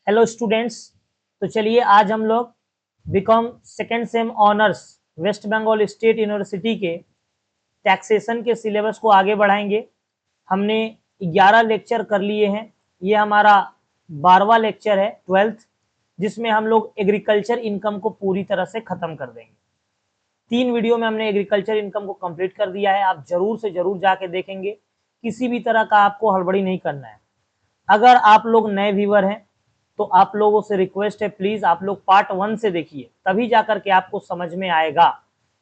Hello students. तो चलिए आज हम लोग BCom second sem honours West Bengal state university के टैक्सेशन के सिलेबस को आगे बढ़ाएंगे। हमने 11 लेक्चर कर लिए हैं। ये हमारा 12वां लेक्चर है, 12th, जिसमें हम लोग एग्रीकल्चर इनकम को पूरी तरह से खत्म कर देंगे। 3 वीडियो में हमने एग्रीकल्चर इनकम को कंप्लीट कर दिया है। आप जरूर से जरूर जाके देखेंगे, किसी भी तरह का आपको हड़बड़ी नहीं करना है। अगर आप लोग नए व्यूअर हैं तो आप लोगों से रिक्वेस्ट है, प्लीज आप लोग पार्ट 1 से देखिए, तभी जाकर के आपको समझ में आएगा।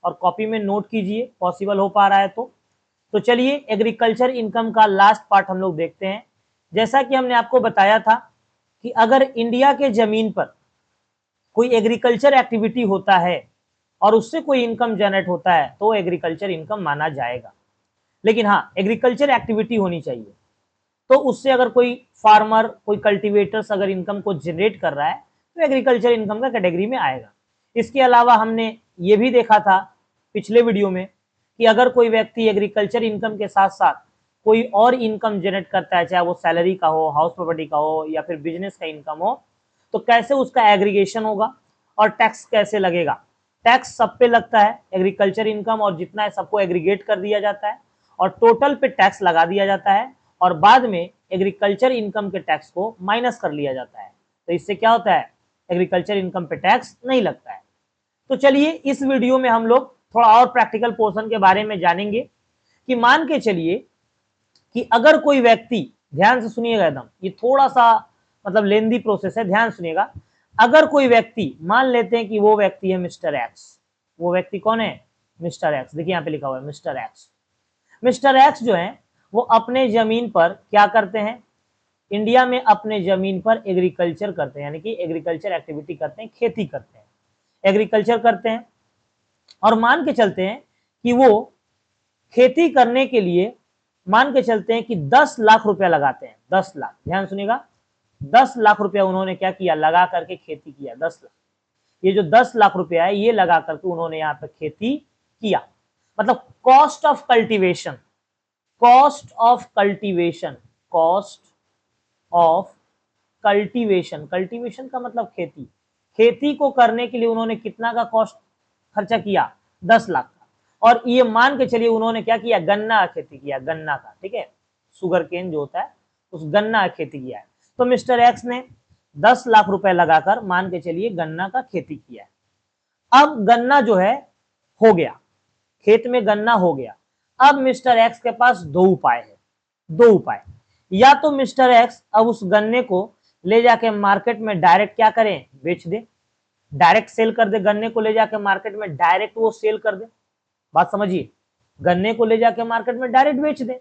और कॉपी में नोट कीजिए, पॉसिबल हो पा रहा है तो चलिए एग्रीकल्चर इनकम का लास्ट पार्ट हम लोग देखते हैं। जैसा कि हमने आपको बताया था कि अगर इंडिया के जमीन पर कोई एग्रीकल्चर एक्टिविटी होता है और उससे कोई इनकम जनरेट होता है तो एग्रीकल्चर इनकम माना जाएगा। लेकिन हाँ, एग्रीकल्चर एक्टिविटी होनी चाहिए। तो उससे अगर कोई फार्मर, कोई कल्टीवेटर्स अगर इनकम को जनरेट कर रहा है तो एग्रीकल्चर इनकम का कैटेगरी में आएगा। इसके अलावा हमने ये भी देखा था पिछले वीडियो में कि अगर कोई व्यक्ति एग्रीकल्चर इनकम के साथ साथ कोई और इनकम जनरेट करता है, चाहे वो सैलरी का हो, हाउस प्रॉपर्टी का हो या फिर बिजनेस का इनकम हो, तो कैसे उसका एग्रीगेशन होगा और टैक्स कैसे लगेगा। टैक्स सब पे लगता है एग्रीकल्चर इनकम, और जितना है सबको एग्रीगेट कर दिया जाता है और टोटल पे टैक्स लगा दिया जाता है और बाद में एग्रीकल्चर इनकम के टैक्स को माइनस कर लिया जाता है। तो इससे क्या होता है, एग्रीकल्चर इनकम पे टैक्स नहीं लगता है। तो चलिए इस वीडियो में हम लोग थोड़ा और प्रैक्टिकल पोर्शन के बारे में जानेंगे कि मान के चलिए कि अगर कोई व्यक्ति, ध्यान से सुनिएगा एकदम, ये थोड़ा सा मतलब लेंदी प्रोसेस है, ध्यान सुनिएगा। अगर कोई व्यक्ति, मान लेते हैं कि वो व्यक्ति है मिस्टर एक्स। वो व्यक्ति कौन है? Mister x. देखिए यहाँ पे लिखा हुआ है मिस्टर एक्स। मिस्टर एक्स जो है वो अपने जमीन पर क्या करते हैं, इंडिया में अपने जमीन पर एग्रीकल्चर करते हैं, यानी कि एग्रीकल्चर एक्टिविटी करते हैं, खेती करते हैं, एग्रीकल्चर करते हैं। और मान के चलते हैं कि वो खेती करने के लिए मान के चलते हैं कि 10 लाख रुपया लगाते हैं। 10 लाख, ध्यान सुनिएगा, 10 लाख रुपया उन्होंने क्या किया, लगा करके खेती किया। 10 लाख, ये जो 10 लाख रुपया है ये लगा करके उन्होंने यहाँ पे खेती किया। मतलब cost of cultivation, cost of cultivation, cost of cultivation, cultivation का मतलब खेती, खेती को करने के लिए उन्होंने कितना का कॉस्ट खर्चा किया, 10 लाख का। और ये मान के चलिए उन्होंने क्या किया, गन्ना का खेती किया, गन्ना का, ठीक है, शुगर केन जो होता है उस गन्ना का खेती किया है। तो मिस्टर एक्स ने 10 लाख रुपए लगाकर मान के चलिए गन्ना का खेती किया है। अब गन्ना जो है हो गया, खेत में गन्ना हो गया। अब मिस्टर एक्स के पास दो उपाय है, दो उपाय। या तो मिस्टर एक्स अब उस गन्ने को ले जाके मार्केट में डायरेक्ट क्या करें, बेच दे, डायरेक्ट सेल कर दे, गन्ने को ले जाके मार्केट में डायरेक्ट वो सेल कर दे। बात समझिए, गन्ने को ले जाके मार्केट में डायरेक्ट बेच दे।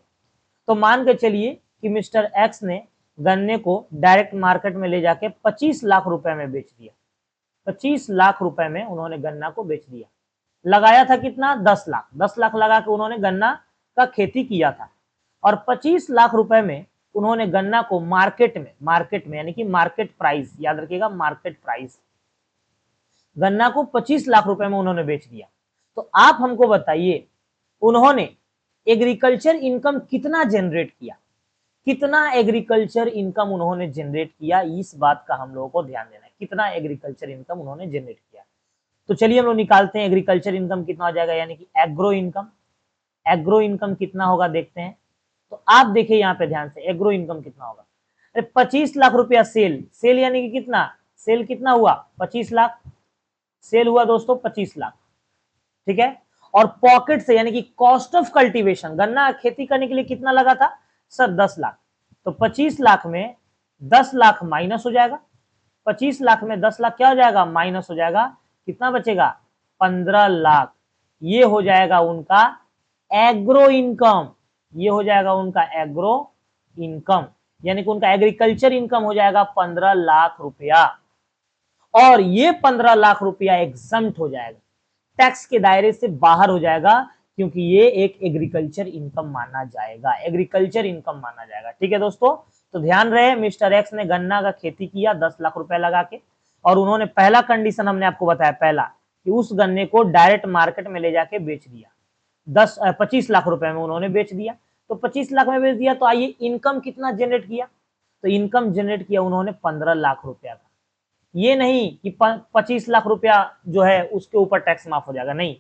तो मान के चलिए कि मिस्टर एक्स ने गन्ने को डायरेक्ट मार्केट में ले जाके 25 लाख रुपए में बेच दिया। 25 लाख रुपए में उन्होंने गन्ना को बेच दिया। लगाया था कितना, 10 लाख। 10 लाख लगा के उन्होंने गन्ना का खेती किया था और 25 लाख रुपए में उन्होंने गन्ना को मार्केट में यानी कि मार्केट प्राइस, याद रखिएगा मार्केट प्राइस, गन्ना को 25 लाख रुपए में उन्होंने बेच दिया। तो आप हमको बताइए उन्होंने एग्रीकल्चर इनकम कितना जनरेट किया, कितना एग्रीकल्चर इनकम उन्होंने जनरेट किया, इस बात का हम लोगों को ध्यान देना है, कितना एग्रीकल्चर इनकम उन्होंने जनरेट किया। तो चलिए हम लोग निकालते हैं एग्रीकल्चर इनकम कितना हो जाएगा, यानी कि एग्रो इनकम। एग्रो इनकम कितना होगा देखते हैं। तो आप देखिए यहाँ पे ध्यान से, एग्रो इनकम कितना होगा। अरे 25 लाख रुपया सेल, सेल यानी कि कितना, सेल कितना हुआ, 25 लाख सेल हुआ दोस्तों, 25 लाख, ठीक है। और पॉकेट से यानी कि कॉस्ट ऑफ कल्टीवेशन, गन्ना खेती करने के लिए कितना लगा था सर, 10 लाख। तो 25 लाख में 10 लाख माइनस हो जाएगा, 25 लाख में 10 लाख क्या हो जाएगा, माइनस हो जाएगा, कितना बचेगा, 15 लाख। ये हो जाएगा उनका एग्रो इनकम, ये हो जाएगा उनका एग्रो इनकम, यानी कि उनका एग्रीकल्चर इनकम हो जाएगा 15 लाख रुपया। और ये 15 लाख रुपया एग्जम्प्ट हो जाएगा, टैक्स के दायरे से बाहर हो जाएगा, क्योंकि ये एक एग्रीकल्चर इनकम माना जाएगा, एग्रीकल्चर इनकम माना जाएगा, ठीक है दोस्तों। तो ध्यान रहे, मिस्टर एक्स ने गन्ना का खेती किया 10 लाख रुपए लगा के, और उन्होंने पहला कंडीशन हमने आपको बताया, पहला कि उस गन्ने को डायरेक्ट मार्केट में ले जाके बेच दिया, 25 लाख रुपए में उन्होंने बेच दिया। तो 25 लाख में बेच दिया, तो आइए इनकम कितना जनरेट किया, तो इनकम जनरेट किया उन्होंने 15 लाख रुपया का। ये नहीं कि 25 लाख रुपया जो है उसके ऊपर टैक्स माफ हो जाएगा, नहीं,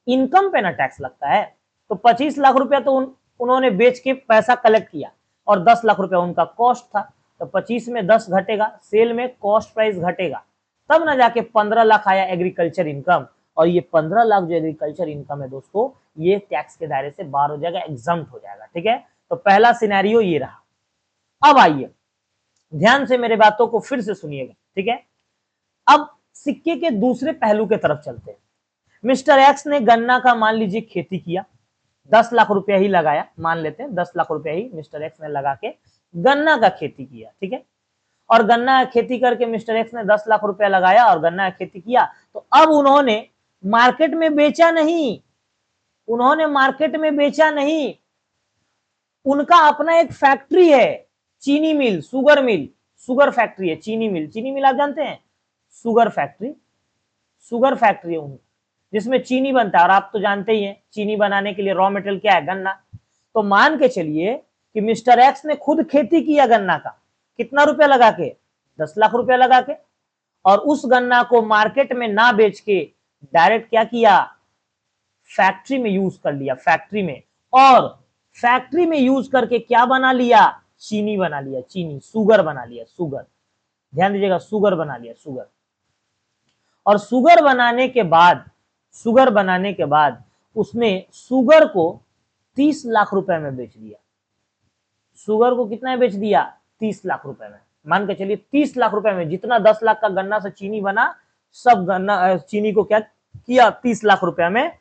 इनकम पे ना टैक्स लगता है। तो 25 लाख रुपया तो उन्होंने बेच के पैसा कलेक्ट किया और 10 लाख रुपया उनका कॉस्ट था, तो 25 में 10 घटेगा, सेल में कॉस्ट प्राइस घटेगा, तब ना जाके 15 लाख आया एग्रीकल्चर इनकम। और ये 15 लाख जो एग्रीकल्चर इनकम है दोस्तों, ये टैक्स के दायरे से बाहर हो जाएगा, एग्जम्प्ट हो जाएगा। ठीक है, तो पहला सिनेरियो ये रहा। अब आइए ध्यान से मेरे बातों को फिर से सुनिएगा। ठीक है, अब सिक्के के दूसरे पहलू के तरफ चलते हैं। मिस्टर एक्स ने गन्ना का मान लीजिए खेती किया, 10 लाख रुपया ही लगाया, मान लेते हैं 10 लाख रुपया ही मिस्टर एक्स ने लगा के गन्ना का खेती किया। ठीक है, और गन्ना खेती करके मिस्टर एक्स ने 10 लाख रुपया लगाया और गन्ना खेती किया, तो अब उन्होंने मार्केट में बेचा नहीं, उन्होंने मार्केट में बेचा नहीं, उनका अपना एक फैक्ट्री है, चीनी मिल, शुगर मिल, शुगर फैक्ट्री है, चीनी मिल आप जानते हैं, शुगर फैक्ट्री है उनका, जिसमें चीनी बनता है। और आप तो जानते ही हैं चीनी बनाने के लिए रॉ मटेरियल क्या है, गन्ना। तो मान के चलिए कि मिस्टर एक्स ने खुद खेती किया गन्ना का, कितना रुपया लगा के, 10 लाख रुपया लगा के, और उस गन्ना को मार्केट में ना बेच के डायरेक्ट क्या किया, फैक्ट्री में यूज कर लिया, फैक्ट्री में, और फैक्ट्री में यूज करके क्या बना लिया, चीनी बना लिया, चीनी, शुगर बना लिया, शुगर, ध्यान दीजिएगा, शुगर बना लिया, शुगर। और शुगर बनाने के बाद उसने शुगर को 30 लाख रुपए में बेच दिया। शुगर को कितना में बेच दिया, 30 लाख रुपए में। मान के चलिए 30 लाख रुपए में, जितना 10 लाख का गन्ना से चीनी बना, सब गन्ना चीनी को क्या किया, 30 लाख रुपए में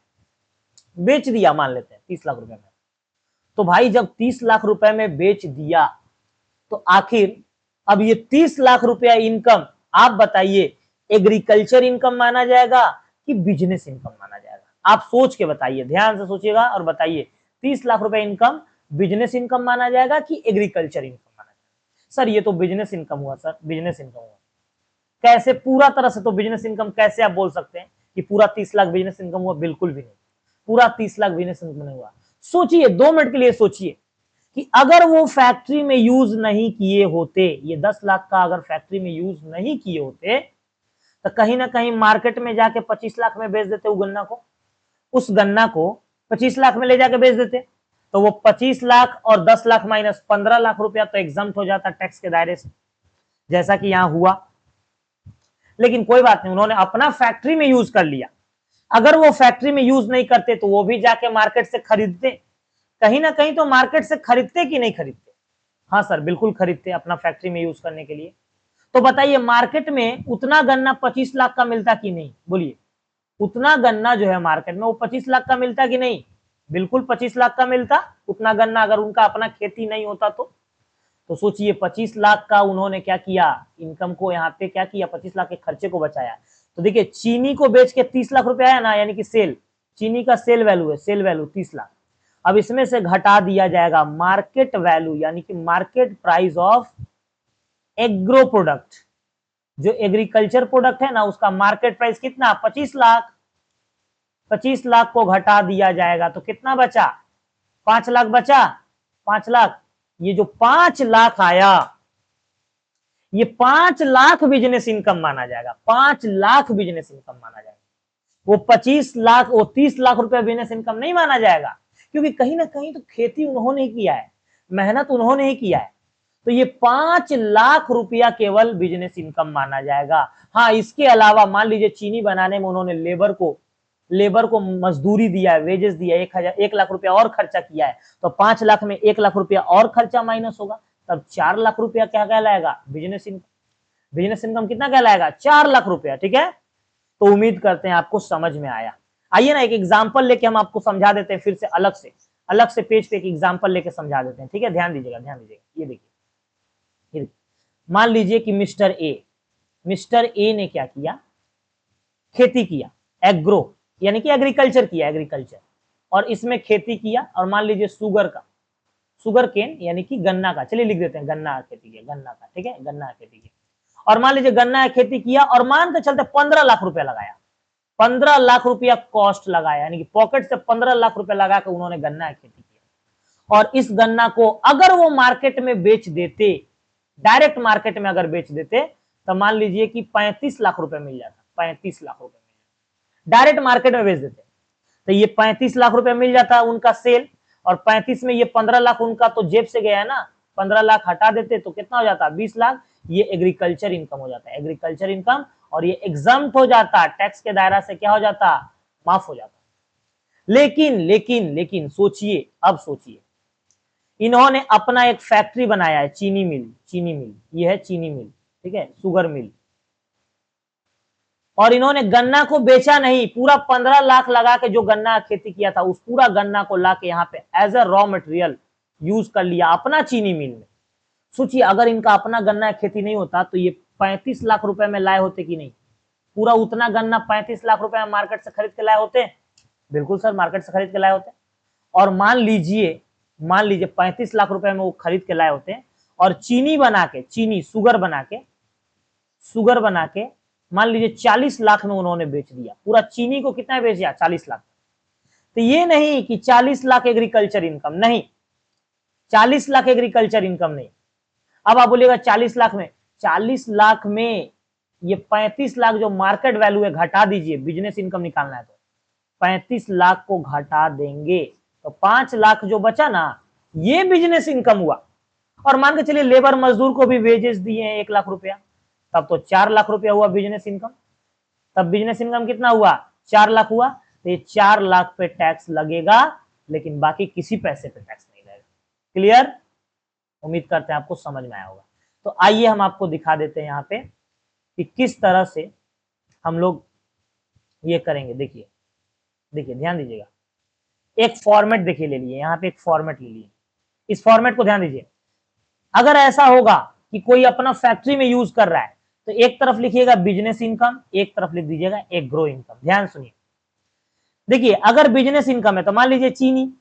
बेच दिया, मान लेते हैं 30 लाख रुपए में। तो भाई जब 30 लाख रुपए में बेच दिया, तो आखिर अब ये 30 लाख रुपया इनकम, आप बताइए एग्रीकल्चर इनकम माना जाएगा कि बिजनेस इनकम माना जाएगा? आप सोच के बताइए, ध्यान से सोचिएगा और बताइए, 30 लाख रुपए इनकम बिजनेस इनकम माना जाएगा कि एग्रीकल्चर इनकम माना जाएगा? सर ये तो बिजनेस इनकम हुआ, सर बिजनेस इनकम हुआ। कैसे? पूरा तरह से तो बिजनेस इनकम कैसे आप बोल सकते हैं कि पूरा 30 लाख बिजनेस इनकम हुआ? बिल्कुल भी नहीं, पूरा 30 लाख बिजनेस इनकम नहीं हुआ। सोचिए, 2 मिनट के लिए सोचिए कि अगर वो फैक्ट्री में यूज नहीं किए होते, ये 10 लाख का अगर फैक्ट्री में यूज नहीं किए होते, तो कहीं ना कहीं मार्केट में जाके 25 लाख में बेच देते, उस गन्ना को 25 लाख में ले जाके बेच देते, तो वो 25 लाख और 10 लाख माइनस 15 लाख रुपया तो एग्जम्प्ट हो जाता टैक्स के दायरे से, जैसा कि यहां हुआ। लेकिन कोई बात नहीं, उन्होंने अपना फैक्ट्री में यूज कर लिया। अगर वो फैक्ट्री में यूज नहीं करते तो वो भी जाके मार्केट से खरीदते, कहीं ना कहीं तो मार्केट से खरीदते कि नहीं खरीदते? हाँ सर बिल्कुल खरीदते, अपना फैक्ट्री में यूज करने के लिए। तो बताइए मार्केट में उतना गन्ना 25 लाख का मिलता कि नहीं? बोलिए, उतना गन्ना जो है मार्केट में वो 25 लाख का मिलता कि नहीं? बिल्कुल 25 लाख का मिलता, उतना गन्ना अगर उनका अपना खेती नहीं होता तो सोचिए 25 लाख का उन्होंने क्या किया, इनकम को यहाँ पे क्या किया, 25 लाख के खर्चे को बचाया। तो देखिए चीनी को बेच के 30 लाख रुपया है ना, यानी कि सेल, चीनी का सेल वैल्यू है, सेल वैल्यू 30 लाख। अब इसमें से घटा दिया जाएगा मार्केट वैल्यू, यानी कि market price of agro product, जो एग्रीकल्चर प्रोडक्ट है ना, उसका मार्केट प्राइस कितना, 25 लाख। 25 लाख को घटा दिया जाएगा तो कितना बचा, 5 लाख बचा, 5 लाख। ये जो 5 लाख आया, ये 5 लाख बिजनेस इनकम माना जाएगा, 5 लाख बिजनेस इनकम माना जाएगा। वो 25 लाख, वो 30 लाख रुपया बिजनेस इनकम नहीं माना जाएगा, क्योंकि कहीं ना कहीं तो खेती उन्होंने ही किया है, मेहनत उन्होंने ही किया है। तो ये 5 लाख रुपया केवल बिजनेस इनकम माना जाएगा। हाँ, इसके अलावा मान लीजिए चीनी बनाने में उन्होंने लेबर को मजदूरी दिया है, वेजेस दिया है, 1 लाख रुपया और खर्चा किया है, तो 5 लाख में 1 लाख रुपया और खर्चा माइनस होगा, तब 4 लाख रुपया क्या कहलाएगा, बिजनेस इनकम। बिजनेस इनकम कितना कहलाएगा, 4 लाख रुपया। ठीक है, तो उम्मीद करते हैं आपको समझ में आया। आइए ना एक एग्जाम्पल लेके हम आपको समझा देते हैं, फिर से अलग से पेज पे एक एग्जाम्पल लेके समझा देते हैं। ठीक है, ध्यान दीजिएगा। ये देखिए, मान लीजिए कि मिस्टर ए ने क्या किया, खेती किया, एग्रो यानी कि एग्रीकल्चर किया, एग्रीकल्चर, और इसमें खेती किया, और मान लीजिए शुगर केन यानी कि गन्ना का, चलिए लिख देते हैं गन्ना खेती किया, गन्ना का। ठीक है, गन्ना खेती किया, और मान लीजिए गन्ना खेती किया, और मान के चलते 15 लाख रुपया लगाया, 15 लाख रुपया कॉस्ट लगाया, यानी कि पॉकेट से 15 लाख रुपया लगा कर उन्होंने गन्ना खेती किया। और इस गन्ना को अगर वो मार्केट में बेच देते डायरेक्ट मार्केट में अगर बेच देते तो मान लीजिए कि 35 लाख रुपए मिल जाता, 35 लाख रुपए मिल जाता, डायरेक्ट मार्केट में बेच देते तो ये 35 लाख रुपए मिल जाता उनका सेल, और 35 में ये 15 लाख उनका तो जेब से गया है ना, 15 लाख हटा देते तो कितना हो जाता, 20 लाख। ये एग्रीकल्चर इनकम हो जाता है, एग्रीकल्चर इनकम, और ये एग्जम्प्ट हो जाता, टैक्स के दायरा से क्या हो जाता, माफ हो जाता। लेकिन लेकिन लेकिन सोचिए, अब सोचिए, इन्होंने अपना एक फैक्ट्री बनाया है, चीनी मिल, चीनी मिल, ये है चीनी मिल, ठीक है, शुगर मिल, और इन्होंने गन्ना को बेचा नहीं, पूरा 15 लाख लगा के जो गन्ना खेती किया था उस पूरा गन्ना को लाके यहाँ पे as a raw material use कर लिया अपना चीनी मिल में। सोचिए अगर इनका अपना गन्ना खेती नहीं होता तो ये 35 लाख रुपए में लाए होते कि नहीं, पूरा उतना गन्ना 35 लाख रुपए में मार्केट से खरीद के लाए होते, बिल्कुल सर मार्केट से खरीद के लाए होते। और मान लीजिए 35 लाख रुपए में वो खरीद के लाए होते और चीनी बना के, चीनी शुगर बना के मान लीजिए 40 लाख में उन्होंने बेच दिया, पूरा चीनी को कितना बेच दिया, 40 लाख। तो ये नहीं कि 40 लाख एग्रीकल्चर इनकम, नहीं, 40 लाख एग्रीकल्चर इनकम नहीं। अब आप बोलिएगा 40 लाख में, 40 लाख में ये 35 लाख जो मार्केट वैल्यू है घटा दीजिए, बिजनेस इनकम निकालना है तो 35 लाख को घटा देंगे तो 5 लाख जो बचा ना, ये बिजनेस इनकम हुआ। और मान के चलिए लेबर मजदूर को भी वेजेस दिए हैं 1 लाख रुपया, तब तो 4 लाख रुपया हुआ बिजनेस इनकम। तब बिजनेस इनकम कितना हुआ, 4 लाख हुआ। तो ये 4 लाख पे टैक्स लगेगा, लेकिन बाकी किसी पैसे पे टैक्स नहीं लगेगा। क्लियर? उम्मीद करते हैं आपको समझ में आया होगा। तो आइए हम आपको दिखा देते हैं यहाँ पे कि किस तरह से हम लोग ये करेंगे। देखिए देखिए ध्यान दीजिएगा, एक फॉर्मेट देखिए ले लिए, यहाँ पे एक फॉर्मेट ले लिए, इस फॉर्मेट को ध्यान दीजिए। अगर ऐसा होगा कि कोई अपना फैक्ट्री में यूज कर रहा है तो एक तरफ लिखिएगा बिजनेस इनकम, एक तरफ लिख दीजिएगा एग्रो इनकम। ध्यान सुनिए, देखिए अगर बिजनेस इनकम है तो मान लीजिए चीनी,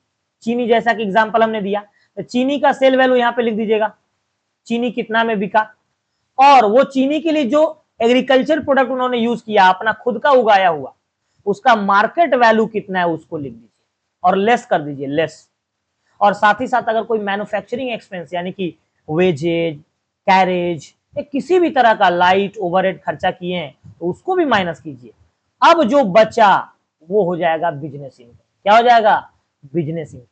चीनी जैसा कि एग्जांपल हमने दिया, तो चीनी का सेल वैल्यू यहाँ पे लिख दीजिएगा, चीनी कितना में बिका, और वो चीनी के लिए जो एग्रीकल्चर प्रोडक्ट उन्होंने यूज किया अपना खुद का उगाया हुआ, उसका मार्केट वैल्यू कितना है उसको लिख दीजिए और लेस कर दीजिए, लेस। और साथ ही साथ अगर कोई मैन्युफैक्चरिंग एक्सपेंस यानी कि वेजेज, कैरेज, किसी भी तरह का लाइट ओवरहेड खर्चा किए हैं तो उसको भी माइनस कीजिए। अब जो बचा वो हो जाएगा बिजनेस इनकम। क्या हो जाएगा, बिजनेस इनकम।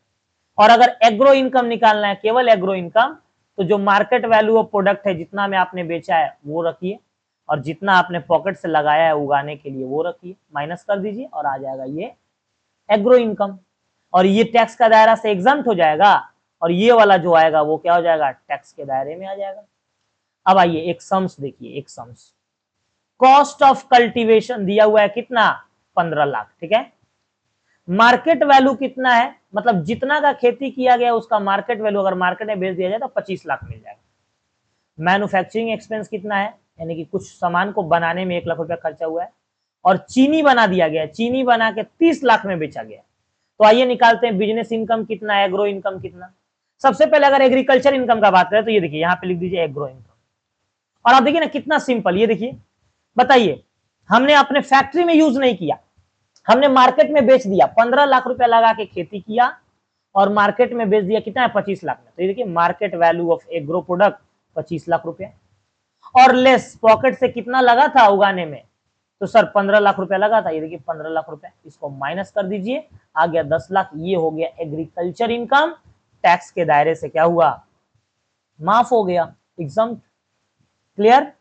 और अगर एग्रो इनकम निकालना है, केवल एग्रो इनकम, तो जो मार्केट वैल्यू ऑफ प्रोडक्ट है, जितना में आपने बेचा है वो रखिए, और जितना आपने पॉकेट से लगाया है उगाने के लिए वो रखिए, माइनस कर दीजिए और आ जाएगा ये एग्रो इनकम। और ये टैक्स का दायरा से एग्जम्प्ट हो जाएगा, और ये वाला जो आएगा वो क्या हो जाएगा, टैक्स के दायरे में आ जाएगा। अब आइए एक सम्स देखिए, एक सम्स, कॉस्ट ऑफ कल्टीवेशन दिया हुआ है कितना, 15 लाख, ठीक है। मार्केट वैल्यू कितना है, मतलब जितना का खेती किया गया उसका मार्केट वैल्यू अगर मार्केट में बेच दिया जाए तो 25 लाख मिल जाएगा। मैन्युफैक्चरिंग एक्सपेंस कितना है, यानी कि कुछ सामान को बनाने में 1 लाख रुपया खर्चा हुआ है, और चीनी बना दिया गया, चीनी बना के 30 लाख में बेचा गया। तो आइए निकालते हैं बिजनेस इनकम कितना, एग्रो इनकम कितना। सबसे पहले अगर एग्रीकल्चर इनकम का बात करें तो ये देखिए यहाँ पे लिख दीजिए एग्रो इनकम। और आप देखिए ना कितना सिंपल, ये देखिए, बताइए हमने अपने फैक्ट्री में यूज नहीं किया, हमने मार्केट में बेच दिया, 15 लाख रुपया लगा के खेती किया और मार्केट में बेच दिया कितना है, 25 लाख में। तो ये देखिए market value of agro product 25 lakh रुपया, और लेस पॉकेट से कितना लगा था उगाने में, तो सर 15 लाख रुपया लगा था, ये देखिए 15 लाख रुपया, इसको माइनस कर दीजिए, आ गया 10 लाख। ये हो गया एग्रीकल्चर इनकम, टैक्स के दायरे से क्या हुआ, माफ हो गया, एग्जम्प्ट। क्लियर?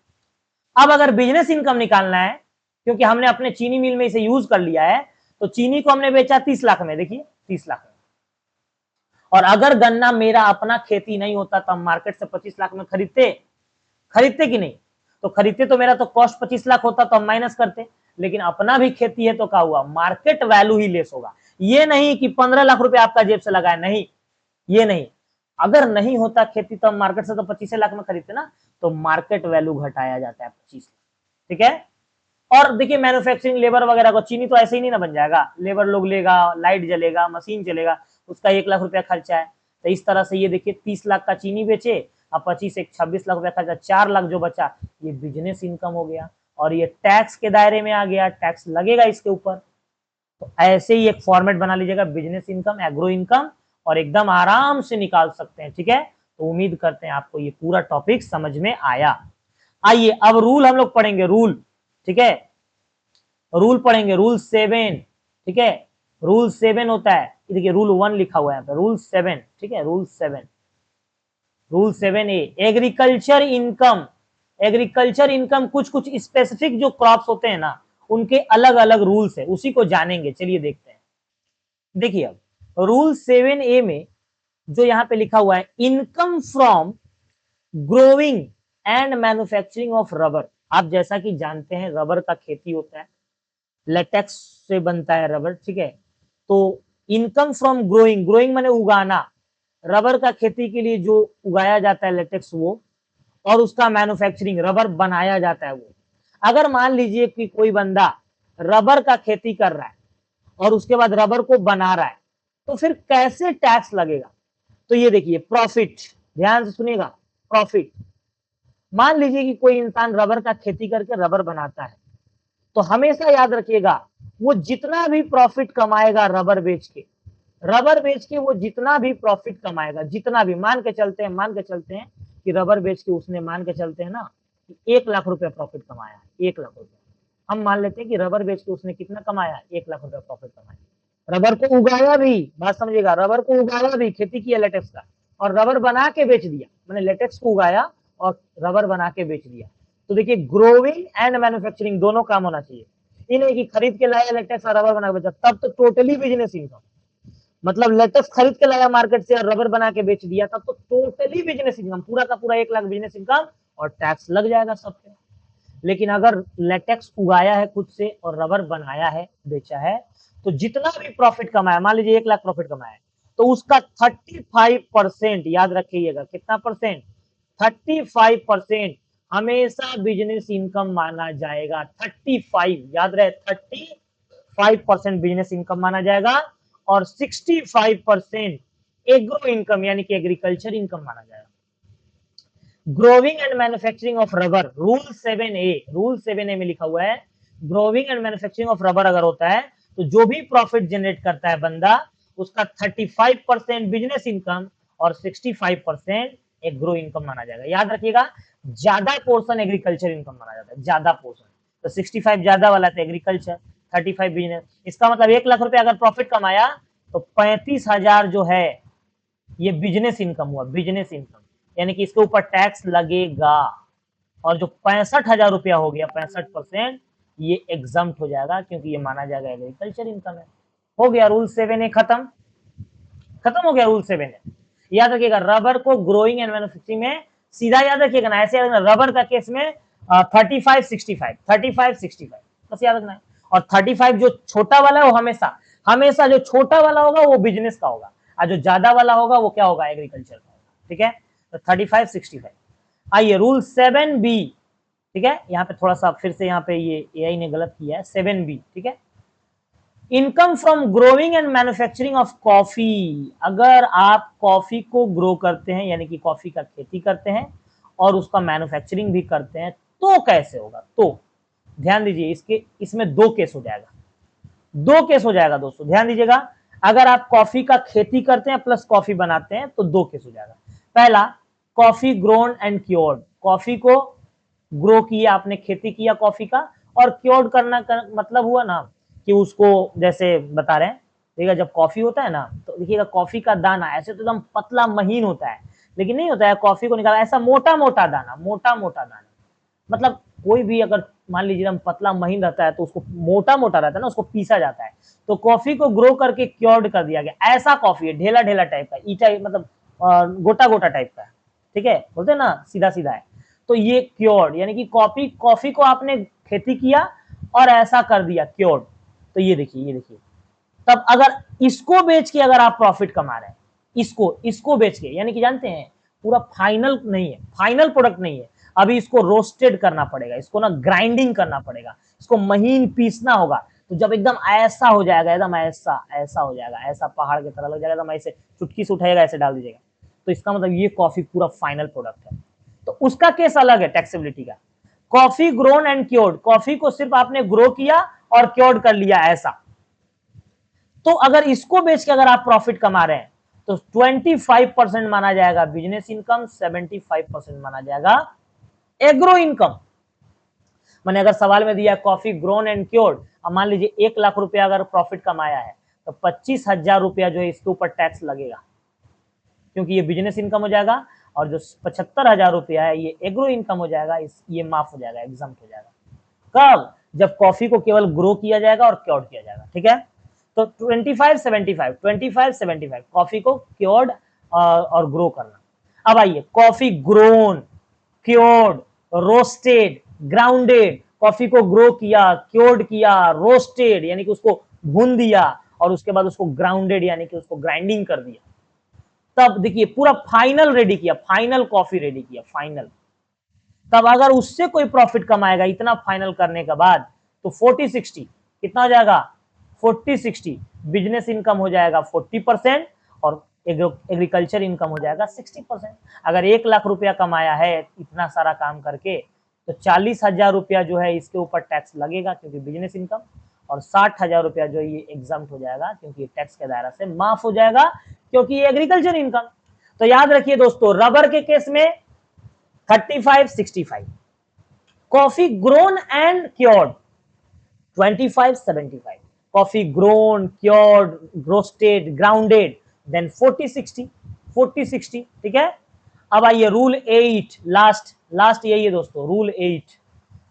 अब अगर बिजनेस इनकम निकालना है, क्योंकि हमने अपने चीनी मिल में इसे यूज कर लिया है, तो चीनी को हमने बेचा 30 लाख में, देखिए 30 लाख में, और अगर गन्ना मेरा अपना खेती नहीं होता तो हम मार्केट से 25 लाख में खरीदते कि नहीं, तो खरीदते तो मेरा तो कॉस्ट 25 लाख होता तो हम माइनस करते, लेकिन अपना भी खेती है तो क्या हुआ, मार्केट वैल्यू ही लेस होगा। ये नहीं कि 15 लाख रुपए आपका जेब से लगाए, नहीं, ये नहीं। अगर नहीं होता खेती तो हम मार्केट से तो 25 लाख में खरीदते ना, तो मार्केट वैल्यू घटाया जाता है 25 लाख, ठीक है। और देखिए मैन्युफैक्चरिंग लेबर वगैरह को, चीनी तो ऐसे ही नहीं ना बन जाएगा, लेबर लोग लेगा, लाइट जलेगा, मशीन चलेगा, उसका 1 लाख रुपया खर्चा है। तो इस तरह से ये देखिए 30 लाख का चीनी बेचे और 25 एक 26 लाख रुपया खर्चा, 4 लाख जो बचा ये बिजनेस इनकम हो गया, और ये टैक्स के दायरे में आ गया, टैक्स लगेगा इसके ऊपर। तो ऐसे ही एक फॉर्मेट बना लीजिएगा, बिजनेस इनकम, एग्रो इनकम, और एकदम आराम से निकाल सकते हैं, ठीक है। तो उम्मीद करते हैं आपको ये पूरा टॉपिक समझ में आया। आइए अब रूल हम लोग पढ़ेंगे, रूल, ठीक है, रूल पढ़ेंगे, रूल 7, ठीक है, रूल 7 होता है, देखिए रूल 1 लिखा हुआ है यहाँ पे, रूल 7, ठीक है, rule 7, rule 7A, agriculture income, agriculture income कुछ कुछ स्पेसिफिक जो क्रॉप्स होते हैं ना उनके अलग अलग रूल्स है, उसी को जानेंगे, चलिए देखते हैं। देखिए अब रूल 7A में जो यहाँ पे लिखा हुआ है, income from growing and manufacturing of rubber, आप जैसा कि जानते हैं रबर का खेती होता है, लेटेक्स से बनता है रबर, ठीक है, तो इनकम फ्रॉम ग्रोइंग, ग्रोइंग माने उगाना, रबर का खेती के लिए जो उगाया जाता है लेटेक्स वो, और उसका मैन्युफैक्चरिंग रबर बनाया जाता है वो। अगर मान लीजिए कि कोई बंदा रबर का खेती कर रहा है और उसके बाद रबर को बना रहा है, तो फिर कैसे टैक्स लगेगा? तो ये देखिए प्रॉफिट, ध्यान से सुनिएगा, प्रॉफिट, मान लीजिए कि कोई इंसान रबर का खेती करके रबर बनाता है, तो हमेशा याद रखिएगा वो जितना भी प्रॉफिट कमाएगा रबर बेच के वो जितना भी प्रॉफिट कमाएगा, जितना भी, मान के चलते हैं कि रबर बेच के उसने, मान के चलते हैं ना कि 1 लाख रुपया प्रॉफिट कमाया है, 1 लाख रुपया, हम मान लेते हैं कि रबर बेच के उसने कितना कमाया, 1 लाख रुपया प्रॉफिट कमाया। रबर को उगाया भी, बात समझिएगा, रबर को उगाया भी, खेती किया लेटेक्स का, और रबर बना के बेच दिया, मैंने लेटेक्स को उगाया और रबर बना के बेच दिया। तो देखिए ग्रोइंग एंड मैन्युफैक्चरिंग दोनों काम होना चाहिए, ये नहीं कि खरीद के लाया लेटेक्स और रबर बना के बेचा, तब तो टोटली बिजनेस इनकम, मतलब लेटेक्स खरीद के लाया मार्केट से और रबर बना के बेच दिया, तब तो टोटली बिजनेस इनकम, पूरा का पूरा 1 लाख बिजनेस इनकम, और टैक्स लग जाएगा सब पे। लेकिन अगर लेटेक्स उगाया है खुद से और रबर बनाया है, बेचा है, तो जितना भी प्रॉफिट कमाया, मान लीजिए 1 लाख प्रॉफिट कमाया है, तो उसका 35%, याद रखिएगा, कितना परसेंट, 35% हमेशा बिजनेस इनकम माना जाएगा, 35, याद रहे, 35% बिजनेस इनकम माना जाएगा, और 65% एग्रो इनकम यानी कि एग्रीकल्चर इनकम माना जाएगा। Growing and manufacturing of rubber, rule 7A, rule 7A में लिखा हुआ है, growing and manufacturing of rubber अगर होता है तो जो भी प्रॉफिट जनरेट करता है बंदा, उसका 35% बिजनेस इनकम और 65% एग्रो इनकम माना जाएगा। याद रखिएगा, ज्यादा पोर्शन एग्रीकल्चर इनकम माना जाता है, ज्यादा पोर्शन, तो 65 ज्यादा वाला था एग्रीकल्चर, 35 बिजनेस। इसका मतलब 1 लाख रुपया अगर प्रॉफिट कमाया तो 35,000 जो है ये बिजनेस इनकम हुआ, बिजनेस इनकम, यानी कि इसके ऊपर टैक्स लगेगा, और जो 65,000 रुपया हो गया 65%, ये एग्जम्प्ट हो जाएगा क्योंकि ये माना जाएगा एग्रीकल्चर इनकम है। हो गया रूल 7A खत्म, खत्म हो गया रूल 7A। याद रखिएगा रबर को ग्रोइंग एंड मैन्युफैक्चरिंग में सीधा याद रखिएगा ना, ऐसे याद रखना, रबर का केस में 35-65 बस याद रखना है, और 35 जो छोटा वाला है वो हमेशा हमेशा जो छोटा वाला होगा वो बिजनेस का होगा, और जो ज्यादा वाला होगा वो क्या होगा, एग्रीकल्चर का होगा, ठीक है, तो 35-65। आइए रूल 7B, ठीक है, यहाँ पे थोड़ा सा फिर से यहाँ पे ये एआई ने गलत किया है, 7B, ठीक है, income from growing and manufacturing of coffee, अगर आप कॉफी को ग्रो करते हैं यानी कि कॉफी का खेती करते हैं और उसका मैन्युफैक्चरिंग भी करते हैं, तो कैसे होगा? तो ध्यान दीजिए, इसमें 2 केस हो जाएगा, 2 केस हो जाएगा दोस्तों, ध्यान दीजिएगा, अगर आप कॉफी का खेती करते हैं प्लस कॉफी बनाते हैं तो 2 केस हो जाएगा। पहला, coffee grown and cured, coffee को ग्रो किया आपने, खेती किया कॉफी का, और क्योर्ड करना मतलब हुआ ना कि उसको, जैसे बता रहे हैं, देखिएगा जब कॉफी होता है ना, तो देखिएगा कॉफी का दाना ऐसे तो एकदम पतला महीन होता है, लेकिन नहीं होता है, कॉफी को निकाला ऐसा मोटा मोटा दाना, मोटा मोटा दाना, मतलब कोई भी अगर मान लीजिए हम पतला महीन रहता है तो उसको मोटा मोटा रहता है ना, उसको पीसा जाता है, तो कॉफी को ग्रो करके क्योर्ड कर दिया गया, ऐसा कॉफी है, ढेला ढेला टाइप का, ईटा मतलब गोटा गोटा टाइप का है, ठीक है, बोलते हैं ना सीधा सीधा है, तो ये क्योर्ड यानी कि कॉफी को आपने खेती किया और ऐसा कर दिया क्योर्ड, तो ये देखिए तब अगर इसको बेच के अगर आप प्रॉफिट कमा रहे हैं, इसको बेच के, यानी कि जानते हैं पूरा फाइनल नहीं है, फाइनल प्रोडक्ट नहीं है, अभी इसको रोस्टेड करना पड़ेगा, इसको ना ग्राइंडिंग करना पड़ेगा, इसको महीन पीसना होगा, तो जब एकदम ऐसा हो जाएगा, एकदम ऐसा हो जाएगा, ऐसा पहाड़ की तरह लग जाएगा, एकदम ऐसे चुटकी से उठाएगा ऐसे डाल दीजिएगा, तो इसका मतलब ये कॉफी पूरा फाइनल प्रोडक्ट है, तो उसका केस अलग है टैक्सेबिलिटी का। Coffee grown and cured, coffee को सिर्फ आपने ग्रो किया और क्योर्ड कर लिया ऐसा, तो अगर इसको बेच के अगर आप प्रॉफिट कमा रहे हैं तो 25% माना जाएगा बिजनेस इनकम, 75% माना जाएगा एग्रो इनकम। मैंने अगर सवाल में दिया कॉफी ग्रोन एंड क्योर्ड, अब मान लीजिए 1 लाख रुपया अगर प्रॉफिट कमाया है तो 25,000 रुपया जो है इसके ऊपर टैक्स लगेगा, क्योंकि ये बिजनेस इनकम हो जाएगा, और जो 75,000 रुपया है ये एग्रो इनकम हो जाएगा, ये माफ हो जाएगा, एग्जम्प्ट हो जाएगा। कब? जब कॉफी को केवल ग्रो किया जाएगा और क्योर्ड किया जाएगा। ठीक है, तो 25-75 कॉफी को क्योर्ड और ग्रो करना। अब आइए coffee grown, cured, roasted, grounded, coffee को ग्रो किया, क्योर्ड किया, रोस्टेड यानी कि उसको भून दिया, और उसके बाद उसको ग्राउंडेड यानी कि उसको ग्राइंडिंग कर दिया, तब देखिए पूरा फाइनल रेडी किया, फाइनल कॉफी रेडी किया, फाइनल। तब अगर उससे कोई प्रॉफिट कमाएगा इतना फाइनल करने के बाद, तो 40-60 कितना हो जाएगा? 40-60 बिजनेस इनकम हो जाएगा 40%, और एग्रीकल्चर इनकम हो जाएगा 60%। अगर 1 लाख रुपया कमाया है इतना सारा काम करके, तो 40,000 रुपया जो है इसके ऊपर टैक्स लगेगा क्योंकि बिजनेस इनकम, और 60,000 रुपया जो ये एग्जम्प्ट हो जाएगा क्योंकि टैक्स के दायरा से माफ हो जाएगा क्योंकि ये एग्रीकल्चर इनकम। तो याद रखिए दोस्तों, रबर के केस में 35-65, coffee grown and cured 25-75, coffee grown, cured, roasted, grounded then 40-60, ठीक है। अब आइए रूल 8, लास्ट यही है दोस्तों, रूल 8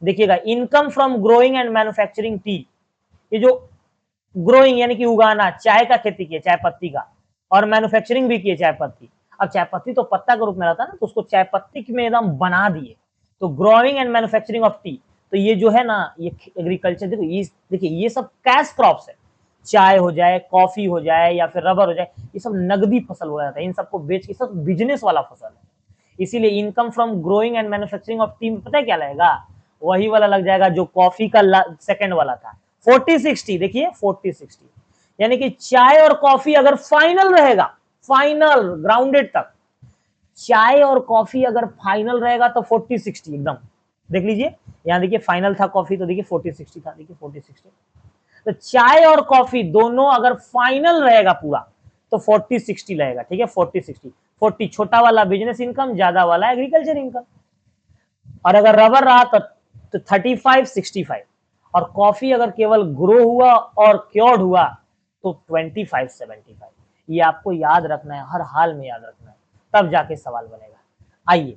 देखिएगा, income from growing and manufacturing T. ये जो ग्रोइंग यानी कि उगाना, चाय का खेती किया, चाय पत्ती का, और मैन्युफैक्चरिंग भी किए चाय पत्ती। अब चाय पत्ती तो पत्ता के रूप में रहता है ना, तो उसको चाय पत्ती में एकदम बना दिए, तो growing and manufacturing of T. तो ये जो है ना, ये एग्रीकल्चर, देखिए ये सब कैश क्रॉप्स है, चाय हो जाए, कॉफी हो जाए, या फिर रबर हो जाए, ये सब नगदी फसल हो जाता है, इन सबको बेच के सब बिजनेस वाला फसल है। इसीलिए income from growing and manufacturing of T में पता है क्या लगेगा? वही वाला लग जाएगा जो कॉफी का सेकंड वाला था, 40-60। देखिए 40-60 यानी कि चाय और कॉफी अगर फाइनल रहेगा, फाइनल ग्राउंडेड तक, चाय और कॉफी अगर फाइनल रहेगा तो 40-60 एकदम। देख लीजिए यहां, देखिए फाइनल था कॉफी, तो देखिए 40-60 था, देखिए 40-60। तो चाय और कॉफी दोनों अगर फाइनल रहेगा पूरा, तो 40-60 रहेगा। ठीक है, 40-60, 40 छोटा वाला बिजनेस इनकम, ज्यादा वाला एग्रीकल्चर इनकम। और अगर रबर रहा तो 35-65, और कॉफी अगर केवल ग्रो हुआ और क्योर्ड हुआ तो 25-75। ये आपको याद रखना है, हर हाल में याद रखना है, तब जाके सवाल बनेगा। आइए,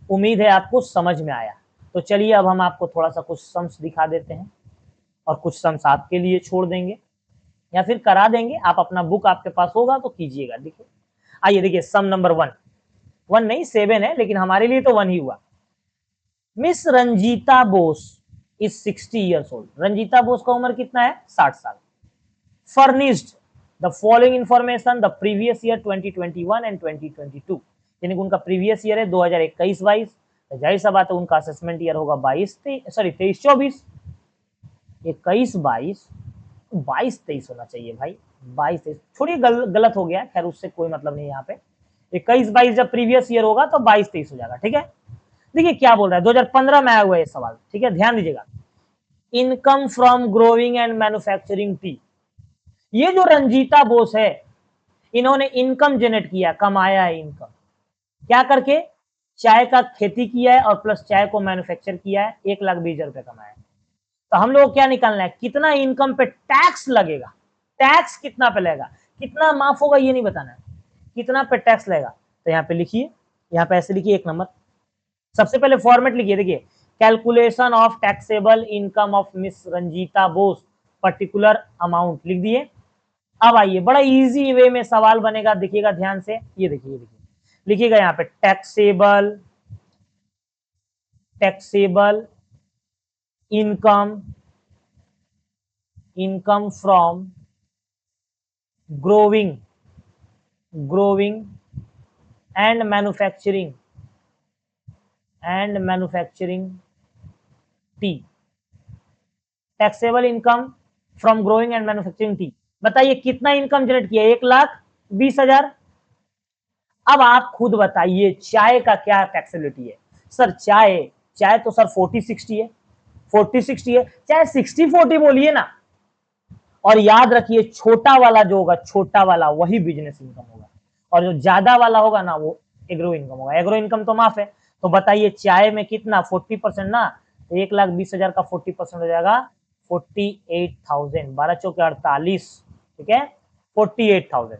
उम्मीद है आपको समझ में आया। तो चलिए अब हम आपको थोड़ा सा कुछ सम्स दिखा देते हैं, और कुछ सम्स आपके लिए छोड़ देंगे या फिर करा देंगे। आप अपना बुक आपके पास होगा तो कीजिएगा। देखिए, आइए देखिए, सम नंबर 1 नहीं 7 है, लेकिन हमारे लिए तो 1 ही हुआ। Miss Ranjita Bose is 60 years old. Ranjita Bose का उम्र कितना है? 60 साल। Furnished the following information the previous year 2021 and 2022, यानी उनका प्रीवियस ईयर है 2021-22, जाहिर सा बात है उनका असेसमेंट ईयर होगा 23-24, 21-22, 22-23 होना चाहिए भाई, 22-23 छोड़िए, गलत हो गया, खैर उससे कोई मतलब नहीं। यहाँ पे 21-22 जब प्रीवियस ईयर होगा तो 22-23 हो जाएगा। ठीक है, देखिए क्या बोल रहा है, 2015 में आया हुआ है ये सवाल। ठीक है, ध्यान दीजिएगा, income from growing and manufacturing T. ये जो रंजीता बोस है, इन्होंने इनकम जनरेट किया, कमाया है इनकम, क्या करके? चाय का खेती किया है और प्लस चाय को मैन्युफैक्चर किया है, 1,20,000 रुपए कमाया है। तो हम लोग क्या निकालना है, कितना इनकम पे टैक्स लगेगा, टैक्स कितना पे लगेगा, कितना माफ होगा ये नहीं बताना है, कितना पे टैक्स लगेगा। तो यहाँ पे लिखिए, यहाँ पे ऐसे लिखिए, 1 नंबर सबसे पहले फॉर्मेट लिखिए। देखिए, calculation of taxable income of Miss Ranjita Bose, particular amount लिख दिए। अब आइए, बड़ा इजी वे में सवाल बनेगा, देखिएगा ध्यान से, ये देखिए लिखिएगा यहाँ पे, taxable income from growing and manufacturing T. Taxable income from growing and manufacturing T, बताइए कितना इनकम जनरेट किया? 1,20,000। अब आप खुद बताइए चाय का क्या टैक्सेबिलिटी है? सर चाय तो सर 40-60 है, 40-60 है, चाहे 60-40 बोलिए ना। और याद रखिए, छोटा वाला जो होगा, छोटा वाला वही बिजनेस इनकम होगा। और जो ज्यादा वाला होगा ना वो एग्रो इनकम होगा। एग्रो इनकम तो माफ है। तो बताइए चाय में कितना 40% ना, तो 1,20,000 का 40% हो जाएगा 48,000, 12 चौके 48, ठीक है 48,000।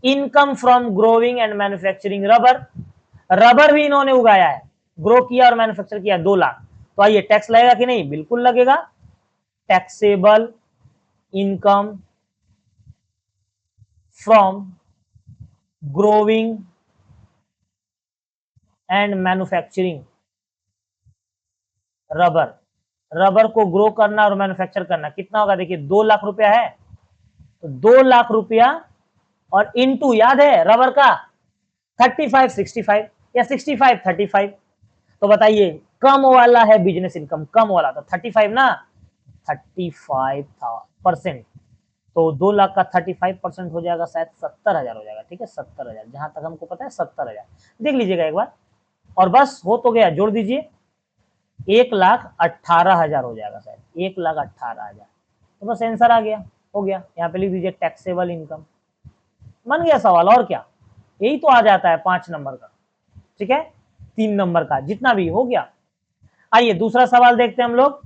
Income from growing and manufacturing rubber, rubber भी इन्होंने उगाया है, ग्रो किया और मैन्युफैक्चर किया, 2 लाख। तो आइए टैक्स लगेगा कि नहीं, बिल्कुल लगेगा। Taxable income from growing and manufacturing rubber, rubber को ग्रो करना और मैन्युफैक्चर करना कितना होगा, देखिए 2 लाख रुपया है, तो 2 लाख रुपया और इनटू याद है रबर का 35 65 या 65 35। तो बताइए कम वाला है बिजनेस इनकम, कम वाला तो 35 ना, 35% तो 2 लाख का 35% हो जाएगा शायद 70,000 हो जाएगा, ठीक है 70,000, जहां तक हमको पता है 70,000, देख लीजिएगा एक बार। और बस हो तो गया, जोड़ दीजिए 1,18,000 हो जाएगा शायद, 1,18,000। तो बस आंसर आ गया, हो गया। यहाँ पे लिख दीजिए टैक्सेबल इनकम, बन गया सवाल, और क्या, यही तो आ जाता है 5 नंबर का, ठीक है 3 नंबर का, जितना भी हो गया। आइए दूसरा सवाल देखते हैं हम लोग।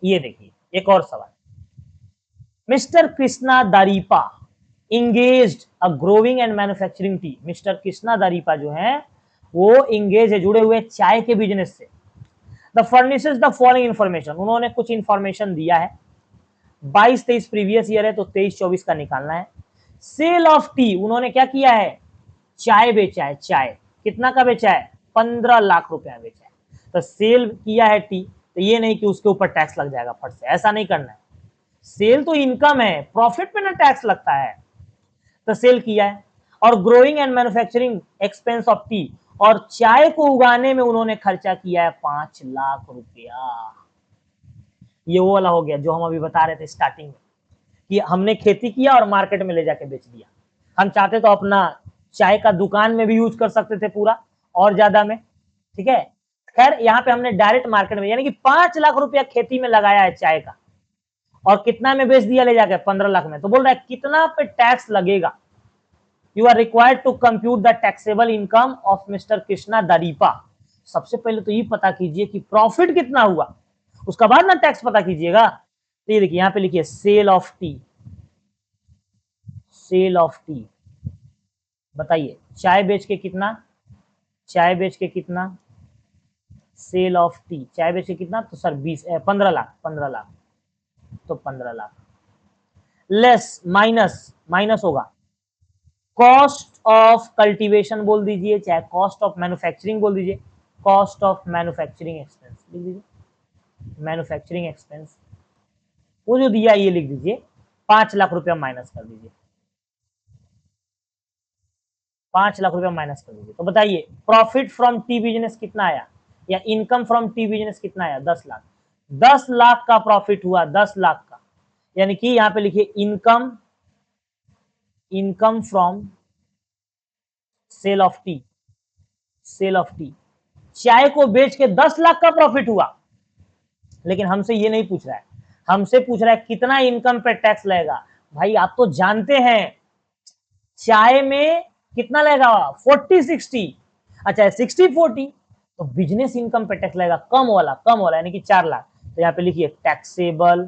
ये देखिए एक और सवाल, mister Krishna Daripa engaged a growing and manufacturing tea. Mister Krishna Daripa जो है वो इंगेज है, जुड़े हुए चाय के बिजनेस से। The furnishes the following information, उन्होंने कुछ इंफॉर्मेशन दिया है। 22-23 प्रीवियस ईयर है तो 23-24 का निकालना है। सेल ऑफ टी, उन्होंने क्या किया है, चाय बेचा है, चाय कितना का बेचा है, 15 लाख रुपया बेचा है। तो सेल किया है टी, तो ये नहीं कि उसके ऊपर टैक्स लग जाएगा फट से, ऐसा नहीं करना है। सेल तो इनकम है, प्रॉफिट पे ना टैक्स लगता है, तो सेल किया है। और growing and manufacturing expense of T, और चाय को उगाने में उन्होंने खर्चा किया है 5 लाख रुपया। ये वो वाला हो गया जो हम अभी बता रहे थे स्टार्टिंग में, कि हमने खेती किया और मार्केट में ले जाके बेच दिया। हम चाहते तो अपना चाय का दुकान में भी यूज कर सकते थे पूरा और ज्यादा में, ठीक है। खैर यहाँ पे हमने डायरेक्ट मार्केट में, यानी कि 5 लाख रुपया खेती में लगाया है चाय का, और कितना में बेच दिया ले जाके, 15 लाख में। तो बोल रहा है कितना पे टैक्स लगेगा। You are required to compute the taxable income of mister Krishna Daripa. सबसे पहले तो ये पता कीजिए कि प्रॉफिट कितना हुआ, उसका बाद ना टैक्स पता कीजिएगा। तो ये देखिए यहाँ पे लिखिए sale of tea, sale of tea, बताइए चाय बेच के कितना, चाय बेच के कितना, सेल ऑफ टी चाय बेच के कितना, तो सर 15 लाख, 15 लाख, तो 15 लाख लेस माइनस, माइनस होगा कॉस्ट ऑफ कल्टीवेशन बोल दीजिए, चाहे कॉस्ट ऑफ मैन्युफैक्चरिंग बोल दीजिए, कॉस्ट ऑफ मैन्युफैक्चरिंग एक्सपेंस लिख दीजिए, मैन्युफैक्चरिंग एक्सपेंस वो जो दिया ये लिख दीजिए, 5 लाख रुपया माइनस कर दीजिए, 5 लाख रुपया माइनस कर दीजिए। तो बताइए प्रॉफिट फ्रॉम टी बिजनेस कितना आया, या इनकम फ्रॉम टी बिजनेस कितना आया, 10 लाख। 10 लाख का प्रॉफिट हुआ, 10 लाख का, यानी कि यहां पे लिखिए income, income from sale of tea, sale of tea, चाय को बेच के 10 लाख का प्रॉफिट हुआ। लेकिन हमसे ये नहीं पूछ रहा है, हमसे पूछ रहा है कितना इनकम पे टैक्स लगेगा। भाई आप तो जानते हैं चाय में कितना लगेगा, 40-60, अच्छा 60-40, तो बिजनेस इनकम पे टैक्स लगेगा कम वाला, कम वाला यानी कि 4 लाख। तो यहाँ पे लिखिए taxable,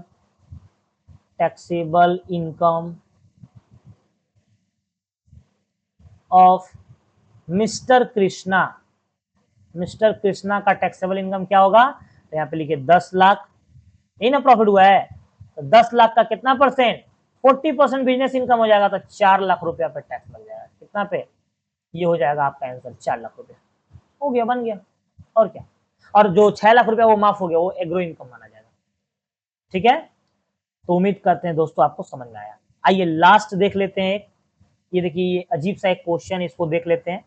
taxable income of mister Krishna, mister Krishna का टैक्सेबल इनकम क्या होगा, तो यहाँ पे लिखिए 10 लाख, यही ना प्रॉफिट हुआ है, तो 10 लाख का कितना परसेंट, 40% बिजनेस इनकम हो जाएगा, तो 4 लाख रुपया पे टैक्स लग जाएगा। कितना पे, ये हो जाएगा आपका आंसर 4 लाख रुपया, हो गया, बन गया, और क्या। और जो 6 लाख रुपया वो माफ हो गया, वो एग्रो इनकम माना जाएगा, ठीक है। तो उम्मीद करते हैं दोस्तों आपको समझ में आया। आइए लास्ट देख लेते हैं एक, ये देखिए ये अजीब सा एक क्वेश्चन, इसको देख लेते हैं,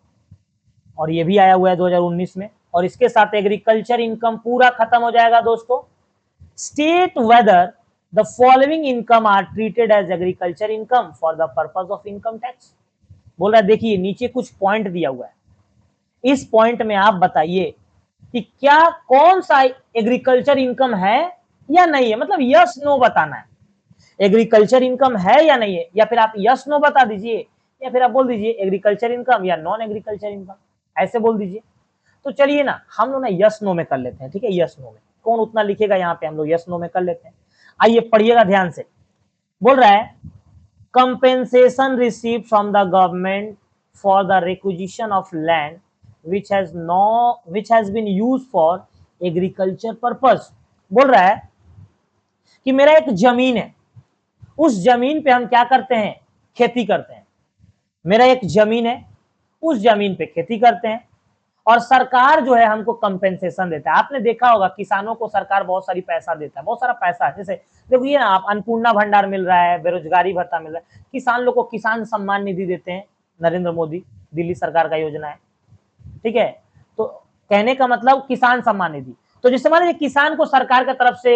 और ये भी आया हुआ है 2019 में, और इसके साथ एग्रीकल्चर इनकम पूरा खत्म हो जाएगा दोस्तों। State whether the following income are treated as agriculture income for the purpose of income tax. बोल रहा है देखिए नीचे कुछ पॉइंट दिया हुआ है, इस पॉइंट में आप बताइए कि क्या कौन सा एग्रीकल्चर इनकम है या नहीं है, मतलब यस नो बताना है, एग्रीकल्चर इनकम है या नहीं है, या फिर आप यस नो बता दीजिए या फिर आप बोल दीजिए एग्रीकल्चर इनकम या नॉन एग्रीकल्चर इनकम, ऐसे बोल दीजिए। तो चलिए ना हम लोग ना यस नो में कर लेते हैं, ठीक है, यस नो में कौन उतना लिखेगा यहाँ पे, हम लोग यस नो में कर लेते हैं। आइए पढ़िएगा ध्यान से, बोल रहा है compensation receive from the government for the requisition of land which has been used for agriculture purpose। बोल रहा है कि मेरा एक जमीन है, उस जमीन पे हम क्या करते हैं, खेती करते हैं। मेरा एक जमीन है, उस जमीन पे खेती करते हैं और सरकार जो है हमको कंपेंसेशन देता है। आपने देखा होगा किसानों को सरकार बहुत सारी पैसा देता है, बहुत सारा पैसा, जैसे देखिए ना आप, अन्नपूर्णा भंडार मिल रहा है, बेरोजगारी भत्ता मिल रहा है, किसान लोग को किसान सम्मान निधि देते हैं, नरेंद्र मोदी, दिल्ली सरकार का योजना है, ठीक है। तो कहने का मतलब किसान सम्मान निधि, तो जैसे मान लीजिए किसान को सरकार की तरफ से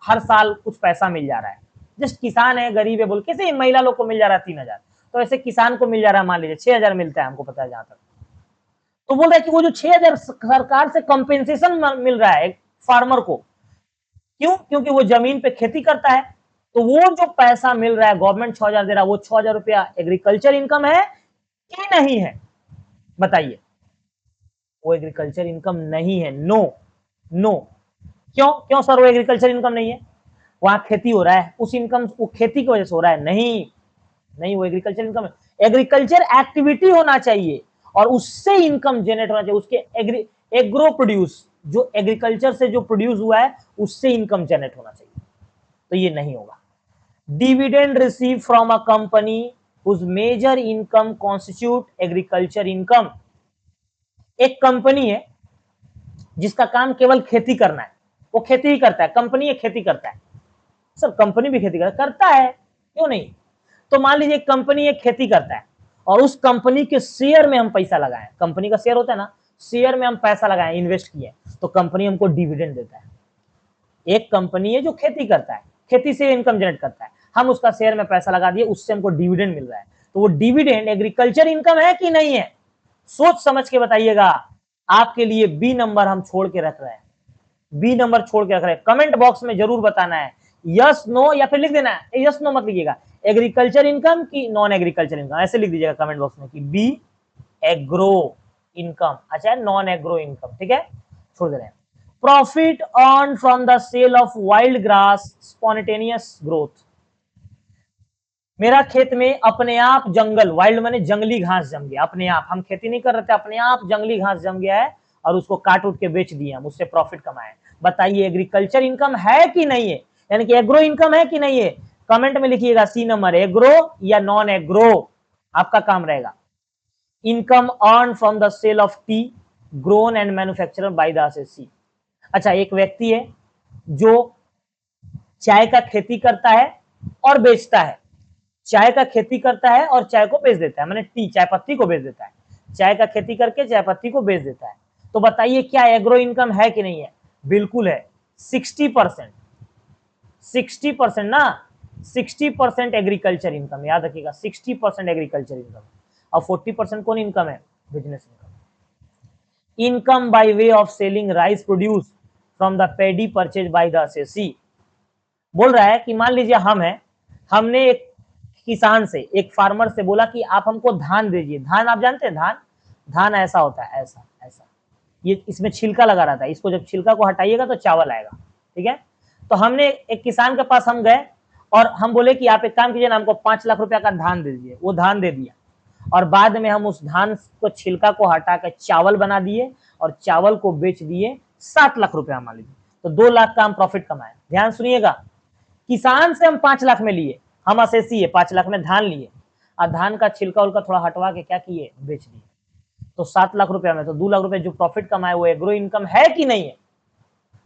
हर साल कुछ पैसा मिल जा रहा है, जस्ट किसान है, गरीब है, बोल कैसे महिला लोग को मिल जा रहा है 3,000, तो ऐसे किसान को मिल जा रहा है मान लीजिए 6,000 मिलता है, हमको पता है जहां तक। तो बोल रहा है कि वो जो 6,000 सरकार से कंपेंसेशन मिल रहा है फार्मर को, क्यों, क्योंकि वो जमीन पे खेती करता है, तो वो जो पैसा मिल रहा है गवर्नमेंट 6,000 दे रहा है, वो 6,000 रुपया एग्रीकल्चर इनकम है कि नहीं है, बताइए। वो एग्रीकल्चर इनकम नहीं है, नो नो। क्यों, क्यों सर वो एग्रीकल्चर इनकम नहीं है, वहां खेती हो रहा है, उस इनकम वो खेती की वजह से हो रहा है, नहीं नहीं, वो एग्रीकल्चर इनकम है। एग्रीकल्चर एक्टिविटी होना चाहिए और उससे इनकम जनरेट होना चाहिए, उसके एग्रो प्रोड्यूस, जो एग्रीकल्चर से जो प्रोड्यूस हुआ है उससे इनकम जनरेट होना चाहिए, तो ये नहीं होगा। Dividend receive from a company whose major income constitute agriculture income. एक कंपनी है जिसका काम केवल खेती करना है, वो खेती ही करता है, कंपनी एक खेती करता है, सर कंपनी भी खेती करता है, क्यों नहीं। तो मान लीजिए कंपनी एक खेती करता है और उस कंपनी के शेयर में हम पैसा लगाएं, कंपनी का शेयर होता है ना, शेयर में हम पैसा लगाएं, इन्वेस्ट किए, तो कंपनी हमको डिविडेंड देता है। एक कंपनी है जो खेती करता है, खेती से इनकम जनरेट करता है, हम उसका शेयर में पैसा लगा दिए, उससे हमको डिविडेंड मिल रहा है, तो वो डिविडेंड एग्रीकल्चर इनकम है कि नहीं है, सोच समझ के बताइएगा। आपके लिए बी नंबर हम छोड़ के रख रहे हैं, बी नंबर छोड़ के रख रहे हैं, कमेंट बॉक्स में जरूर बताना है यस नो, या फिर लिख देना है यस नो, मत लिखिएगा एग्रीकल्चर इनकम की नॉन एग्रीकल्चर इनकम, ऐसे लिख दीजिएगा कमेंट बॉक्स में कि बी एग्रो इनकम, अच्छा नॉन एग्रो इनकम, ठीक है, छोड़ दे रहे हैं। Profit earn from the sale of wild grass spontaneous growth. मेरा खेत में अपने आप जंगल, वाइल्ड माने जंगली घास जम गया, अपने आप, हम खेती नहीं कर रहे थे, अपने आप जंगली घास जम गया है और उसको काट उठ के बेच दिया, हम उससे प्रॉफिट कमाए। बताइए एग्रीकल्चर इनकम है कि नहीं है, यानी कि एग्रो इनकम है कि नहीं है, कमेंट में लिखिएगा सी नंबर, एग्रो या नॉन एग्रो, आपका काम रहेगा। Income earn from the sale of tea grown and manufacture by the SSC. अच्छा, एक व्यक्ति है जो चाय का खेती करता है और बेचता है, चाय का खेती करता है और चाय को बेच देता है, मैंने टी चाय पत्ती को बेच देता है, चाय का खेती करके चाय पत्ती को बेच देता है। तो बताइए क्या एग्रो इनकम है कि नहीं है, बिल्कुल है, 60%, 60% ना, 60% एग्रीकल्चर इनकम, याद रखिएगा 60% एग्रीकल्चर इनकम और 40% कौन इनकम है, business income. Income by way of selling rice produce from the pedi purchase by the SSC. बोल रहा है कि मान लीजिए हम हैं, हमने एक किसान से, एक फार्मर से बोला कि आप हमको धान दीजिए, धान आप जानते हैं, धान, धान ऐसा होता है, ऐसा ऐसा, ये इसमें छिलका लगा रहता है, इसको जब छिलका को हटाइएगा तो चावल आएगा, ठीक है। तो हमने एक किसान के पास हम गए और हम बोले कि आप एक काम कीजिए ना, हमको 5 लाख रुपया का धान दे दीजिए, वो धान दे दिया और बाद में हम उस धान को छिलका को हटा कर चावल बना दिए और चावल को बेच दिए 7 लाख रुपया मान लीजिए, तो 2 लाख का हम प्रॉफिट कमाए। ध्यान सुनिएगा, किसान से हम 5 लाख में लिए, हम असेसी है, 5 लाख में धान लिए और धान का छिलका उलका थोड़ा हटवा के क्या किए, बेच दिए, तो 7 लाख रुपया में तो 2 लाख रुपए जो प्रॉफिट कमाए वो एग्रो इनकम है कि नहीं है,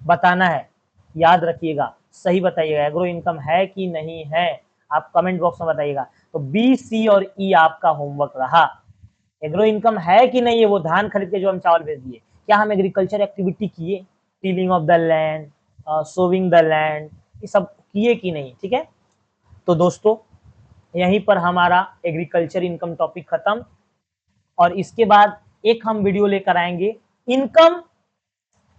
बताना है, याद रखिएगा, सही बताइएगा, एग्रो इनकम है कि नहीं है, आप कमेंट बॉक्स में बताइएगा। तो बी, सी और ई आपका होमवर्क रहा, एग्रो इनकम है कि नहीं है, वो धान खरीद के जो हम चावल बेच दिए, क्या हम एग्रीकल्चर एक्टिविटी किए, tilling of the land, sowing the land, ये सब किए कि नहीं, ठीक है। तो दोस्तों यहीं पर हमारा एग्रीकल्चर इनकम टॉपिक खत्म, और इसके बाद एक हम वीडियो लेकर आएंगे इनकम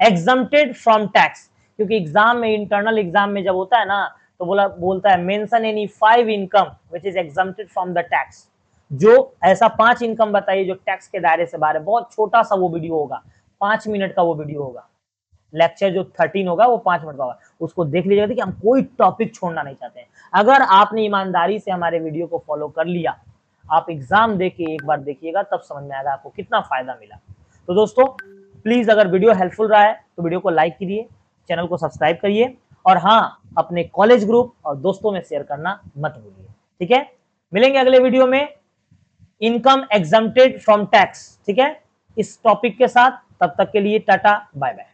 एग्जम्प्टेड फ्रॉम टैक्स, क्योंकि एग्जाम में, इंटरनल एग्जाम में जब होता है ना, तो बोलता है mention any 5 income which is exempted from the tax, जो ऐसा 5 इनकम बताइए जो टैक्स के दायरे से बाहर है। बहुत छोटा सा वो वीडियो होगा, 5 मिनट का वो वीडियो होगा। लेक्चर जो 13 होगा वो 5 मिनट का होगा, उसको देख लीजिएगा कि हम कोई टॉपिक छोड़ना नहीं चाहते हैं। अगर आपने ईमानदारी से हमारे वीडियो को फॉलो कर लिया, आप एग्जाम देके एक बार देखिएगा, तब समझ में आएगा आपको कितना फायदा मिला। तो दोस्तों प्लीज अगर वीडियो हेल्पफुल रहा है तो वीडियो को लाइक कीजिए, चैनल को सब्सक्राइब करिए, और हाँ, अपने कॉलेज ग्रुप और दोस्तों में शेयर करना मत भूलिए। ठीक है, मिलेंगे अगले वीडियो में इनकम एग्जम्प्टेड फ्रॉम टैक्स, ठीक है, इस टॉपिक के साथ। तब तक के लिए टाटा बाय बाय।